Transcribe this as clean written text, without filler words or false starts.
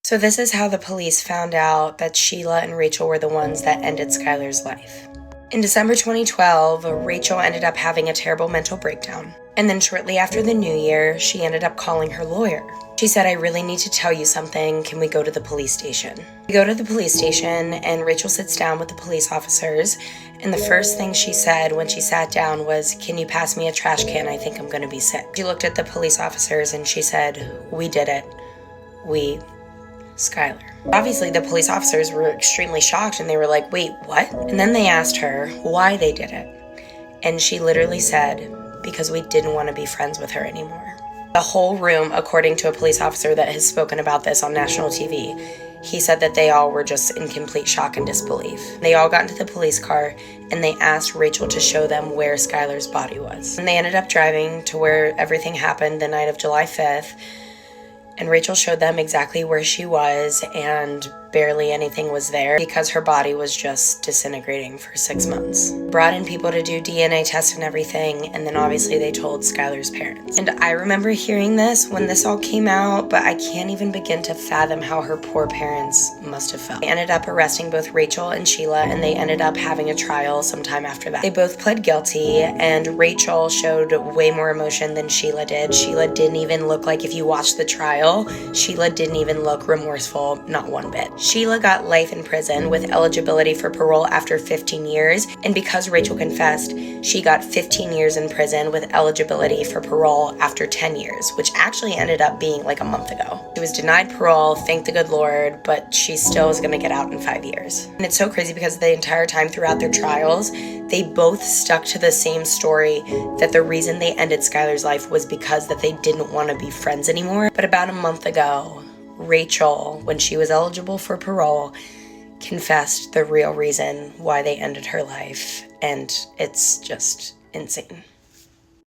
So this is how the police found out that Sheila and Rachel were the ones that ended Skylar's life. In December 2012, Rachel ended up having a terrible mental breakdown. And then shortly after the new year, she ended up calling her lawyer. She said, "I really need to tell you something. Can we go to the police station?" We go to the police station, and Rachel sits down with the police officers. And the first thing she said when she sat down was, "Can you pass me a trash can? I think I'm going to be sick." She looked at the police officers and she said, "We did it. We, Skylar." Obviously, the police officers were extremely shocked and they were like, "Wait, what?" And then they asked her why they did it. And she literally said, "Because we didn't want to be friends with her anymore." The whole room, according to a police officer that has spoken about this on national TV, he said that they all were just in complete shock and disbelief. They all got into the police car and they asked Rachel to show them where Skylar's body was. And they ended up driving to where everything happened the night of July 5th. And Rachel showed them exactly where she was, and barely anything was there because her body was just disintegrating for 6 months. Brought in people to do DNA tests and everything, and then obviously they told Skylar's parents. And I remember hearing this when this all came out, but I can't even begin to fathom how her poor parents must have felt. They ended up arresting both Rachel and Sheila, and they ended up having a trial sometime after that. They both pled guilty, and Rachel showed way more emotion than Sheila did. Sheila didn't even look like, if you watched the trial, Sheila didn't even look remorseful, not one bit. Sheila got life in prison with eligibility for parole after 15 years, and because Rachel confessed, she got 15 years in prison with eligibility for parole after 10 years, which actually ended up being like a month ago. She was denied parole, thank the good Lord, but she still is going to get out in 5 years. And it's so crazy because the entire time throughout their trials, they both stuck to the same story, that the reason they ended Skylar's life was because that they didn't want to be friends anymore. But about a month ago, Rachel, when she was eligible for parole, confessed the real reason why they ended her life, and it's just insane.